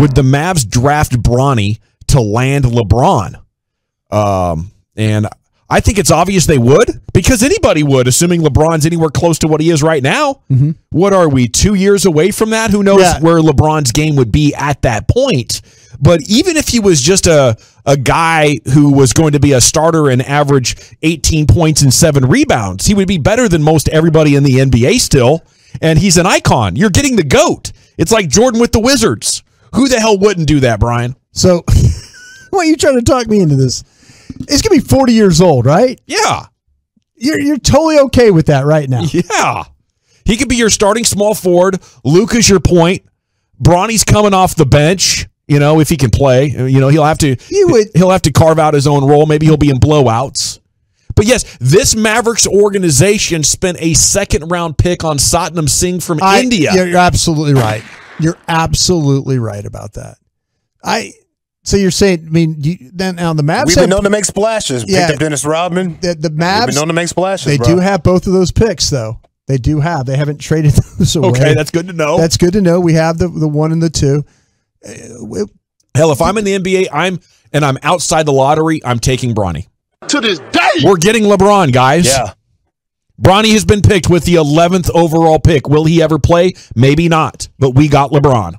Would the Mavs draft Bronny to land LeBron? And I think it's obvious they would, because anybody would, assuming LeBron's anywhere close to what he is right now. Mm-hmm. What are we, 2 years away from that? Who knows where LeBron's game would be at that point? But even if he was just a guy who was going to be a starter and average 18 points and 7 rebounds, he would be better than most everybody in the NBA still. And he's an icon. You're getting the GOAT. It's like Jordan with the Wizards. Who the hell wouldn't do that, Brian? So, why are you trying to talk me into this? He's going to be 40 years old, right? Yeah. You're totally okay with that right now. Yeah. He could be your starting small forward. Luka's your point. Bronny's coming off the bench, if he can play. He'll have to carve out his own role. Maybe he'll be in blowouts. But yes, this Mavericks organization spent a second-round pick on Satnam Singh from India. You're absolutely right. You're absolutely right about that. So you're saying, then on the Mavs, we've been known to make splashes. Picked up Dennis Rodman. The Mavs, we've been known to make splashes. They do have both of those picks, though. They do have. They haven't traded those away. Okay, that's good to know. That's good to know. We have the 1 and the 2. Hell, if I'm in the NBA, I'm outside the lottery, I'm taking Bronny. To this day, we're getting LeBron, guys. Yeah. Bronny has been picked with the 11th overall pick. Will he ever play? Maybe not. But we got LeBron.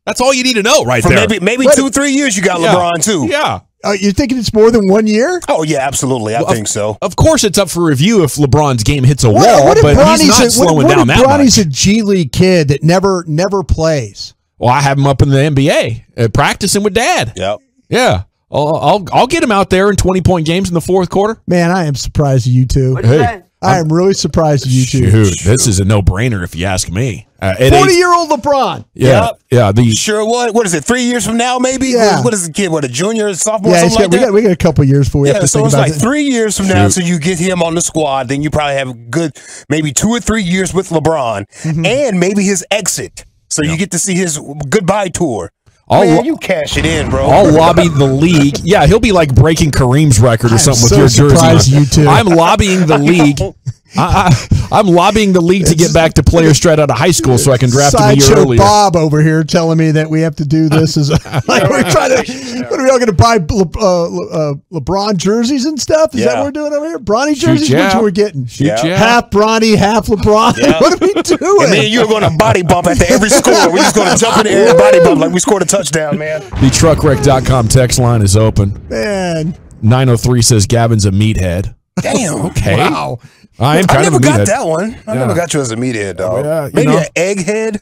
That's all you need to know right there. Maybe 2-3 years you got LeBron, too. Yeah. You're thinking it's more than 1 year? Oh, yeah, absolutely. I think so. Of course it's up for review if LeBron's game hits a wall, but he's not slowing down that much. Bronny's a G League kid that never plays. Well, I have him up in the NBA practicing with Dad. Yep. Yeah. I'll get him out there in 20-point games in the fourth quarter. Man, I am surprised at you two. Hey, I am really surprised at you two. Shoot, this is a no-brainer if you ask me. 40-year-old LeBron. Yeah. Sure, what is it, 3 years from now, maybe? Yeah. What is the kid, a junior, sophomore, something like that? We got a couple of years before we have to so think it's about like 3 years from now, so you get him on the squad, then you probably have a good, maybe 2 or 3 years with LeBron, and maybe his exit. So you get to see his goodbye tour. Man, you cash it in, bro. I'll lobby the league. Yeah, he'll be like breaking Kareem's record or something with your jersey. You two. I'm lobbying the league. I'm lobbying the league to get back to players straight out of high school so I can draft him a year earlier. Bob over here telling me that we have to do this as like we're trying to. What are we all going to buy LeBron jerseys and stuff? Is that what we're doing over here? Bronny jerseys? Which one we're getting? Half Bronny, half LeBron. Yeah. What are we doing? And then you're going to body bump after every score. We're just going to jump in the air and body bump like we scored a touchdown, man. The truckwreck.com text line is open. Man. 903 says Gavin's a meathead. Damn. Okay. Wow. I never got that one. I never got you as a meathead, dog. Yeah, maybe an egghead,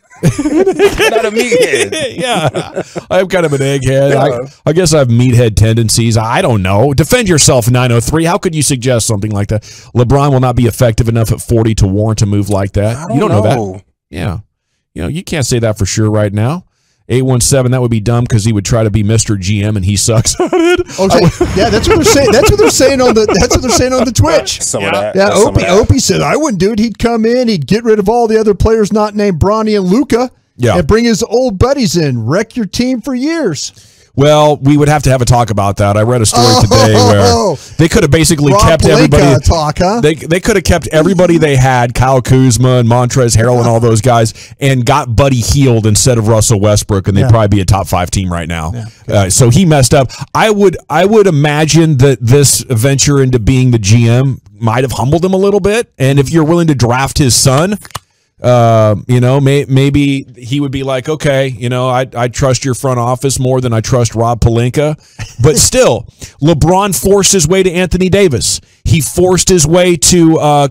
not a meathead. Yeah, I'm kind of an egghead. Yeah. I guess I have meathead tendencies. I don't know. Defend yourself, 903. How could you suggest something like that? LeBron will not be effective enough at 40 to warrant a move like that. You don't know that. Yeah, you can't say that for sure right now. 817, that would be dumb because he would try to be Mr. GM and he sucks at it. Okay. Yeah, that's what they're saying. That's what they're saying on the Twitch. Some of that. Yeah, Opie said I wouldn't do it. He'd come in, he'd get rid of all the other players not named Bronny and Luka, and bring his old buddies in, wreck your team for years. Well, we would have to have a talk about that. I read a story today where they could have basically kept everybody. Talk, huh? They could have kept everybody they had, Kyle Kuzma and Montrezl Harrell and all those guys, and got Buddy Hield instead of Russell Westbrook, and they'd probably be a top 5 team right now. Yeah, so he messed up. I would imagine that this venture into being the GM might have humbled him a little bit, and if you're willing to draft his son. Maybe he would be like, okay, I trust your front office more than I trust Rob Pelinka. But still, LeBron forced his way to Anthony Davis. He forced his way to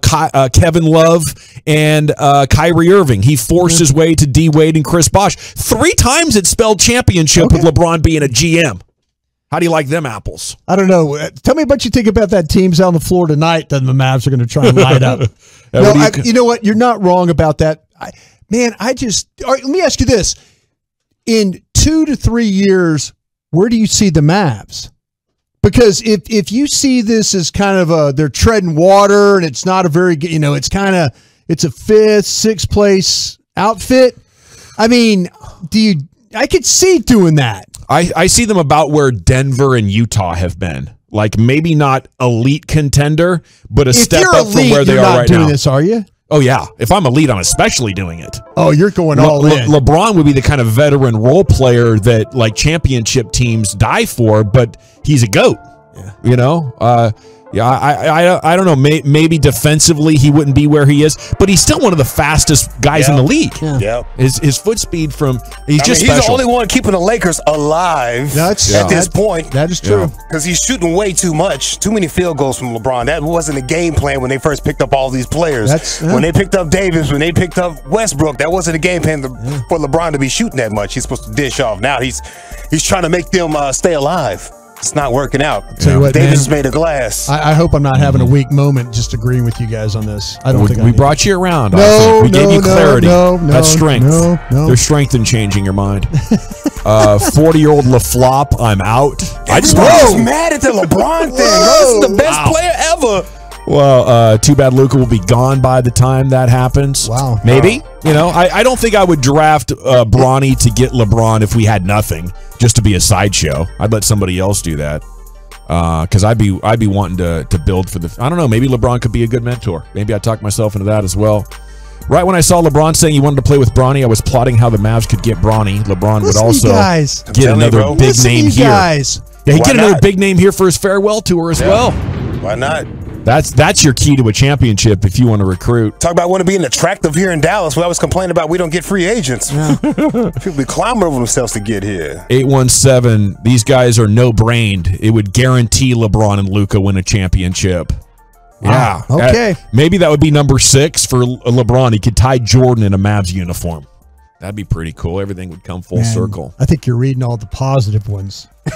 Kevin Love and Kyrie Irving. He forced his way to D Wade and Chris Bosh. 3 times it spelled championship with LeBron being a GM. How do you like them apples? I don't know. Tell me what you think about that teams on the floor tonight that the Mavs are going to try and light up. You know what? You're not wrong about that. All right, let me ask you this. In 2 to 3 years, where do you see the Mavs? Because if you see this as kind of they're treading water and it's not a very, it's a 5th, 6th place outfit. I mean, I could see doing that. I see them about where Denver and Utah have been. Like maybe not elite contender, but a step up from where they are right now. You're not doing this, are you? Oh, yeah. If I'm elite, I'm especially doing it. Oh, you're going all in. LeBron would be the kind of veteran role player that like championship teams die for, but he's a GOAT. Yeah. You know? I don't know. Maybe defensively he wouldn't be where he is, but he's still one of the fastest guys in the league. Yeah. His foot speed he's the only one keeping the Lakers alive at this point. That is true. Because he's shooting way too much. Too many field goals from LeBron. That wasn't a game plan when they first picked up all these players. When they picked up Davis, when they picked up Westbrook, that wasn't a game plan for LeBron to be shooting that much. He's supposed to dish off. Now he's trying to make them stay alive. It's not working out. Davis is made of glass. I hope I'm not having a weak moment just agreing with you guys on this. I don't think we brought you around. We gave you clarity. That's strength. No. There's strength in changing your mind. 40-year-old LaFlop, I'm out. Everyone's mad at the LeBron thing. This is the best player ever. Well, too bad Luka will be gone by the time that happens. Wow. Maybe. You know, I don't think I would draft Bronny to get LeBron if we had nothing, just to be a sideshow. I'd let somebody else do that. Because I'd be wanting to build for the. I don't know. Maybe LeBron could be a good mentor. Maybe I talked myself into that as well. Right when I saw LeBron saying he wanted to play with Bronny, I was plotting how the Mavs could get Bronny. LeBron would also get another big name here. Yeah, he'd get another big name here for his farewell tour as well. Why not? That's your key to a championship if you want to recruit. Talk about wanting to be attractive here in Dallas. We always complain about we don't get free agents. Yeah. People be climbing over themselves to get here. 817. These guys are no-brained. It would guarantee LeBron and Luka win a championship. Wow. Yeah. Okay. Maybe that would be number 6 for LeBron. He could tie Jordan in a Mavs uniform. That'd be pretty cool. Everything would come full circle. I think you're reading all the positive ones. I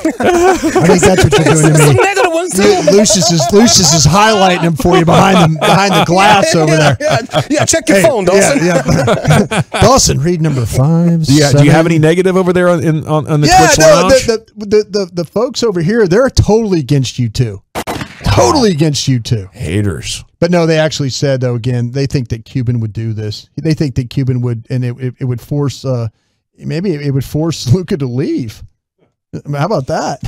think that's what you're doing to me. Some negative ones too. Lucius is highlighting them for you behind the glass over there. Yeah, check your phone, Dawson. Yeah. Dawson, read number 5. Do you have any negative over there on the Twitch lounge? The folks over here, they're totally against you two. Totally against you two. Haters. But no, they actually said, though, again, they think that Cuban would do this. They think that Cuban would, and it would force, maybe it would force Luka to leave. How about that?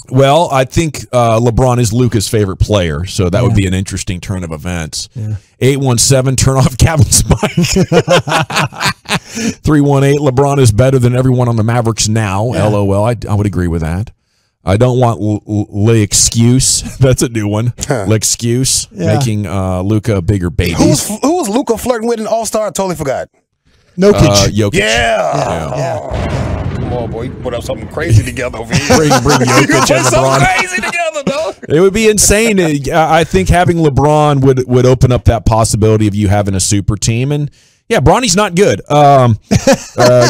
Well, I think LeBron is Luka's favorite player, so that would be an interesting turn of events. Yeah. 817, turn off Gavin's mic. 318, LeBron is better than everyone on the Mavericks now. Yeah. LOL. I would agree with that. I don't want l'excuse. That's a new one. L'excuse, making Luka a bigger baby. Who was Luka flirting with an All-Star? I totally forgot. Jokic. Yeah. Come on, boy. You put up something crazy together over here. Bring Jokic and LeBron. Crazy together, though. It would be insane. I think having LeBron would open up that possibility of you having a super team. And yeah, Bronny's not good.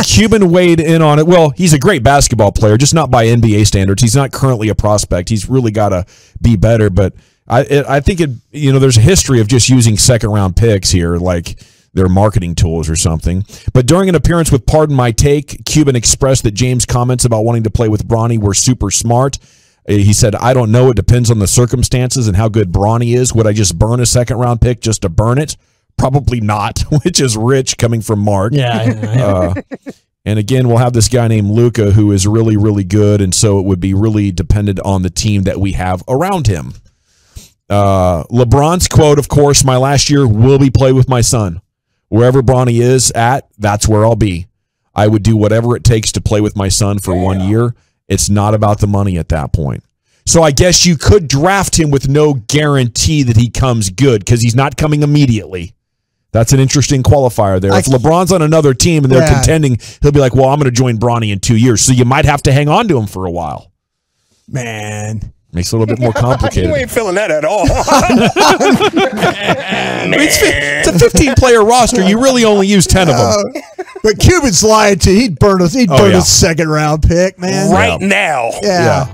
Cuban weighed in on it. Well, he's a great basketball player, just not by NBA standards. He's not currently a prospect. He's really got to be better. But I think there's a history of just using second-round picks here, like their marketing tools or something. But during an appearance with Pardon My Take, Cuban expressed that James' comments about wanting to play with Bronny were super smart. He said, I don't know. It depends on the circumstances and how good Bronny is. Would I just burn a second-round pick just to burn it? Probably not, which is rich coming from Mark. Yeah. And again, we'll have this guy named Luka who is really, really good, and so it would be really dependent on the team that we have around him. LeBron's quote, of course, my last year will be play with my son. Wherever Bronny is at, that's where I'll be. I would do whatever it takes to play with my son for 1 year. It's not about the money at that point. So I guess you could draft him with no guarantee that he comes good because he's not coming immediately. That's an interesting qualifier there. If LeBron's on another team and they're contending, he'll be like, well, I'm going to join Bronny in 2 years. So you might have to hang on to him for a while. Man. Makes it a little bit more complicated. You ain't feeling that at all. It's a 15-player roster. You really only use 10 of them. But Cuban's lying to you. He'd burn a second-round pick, man. Right now. Yeah.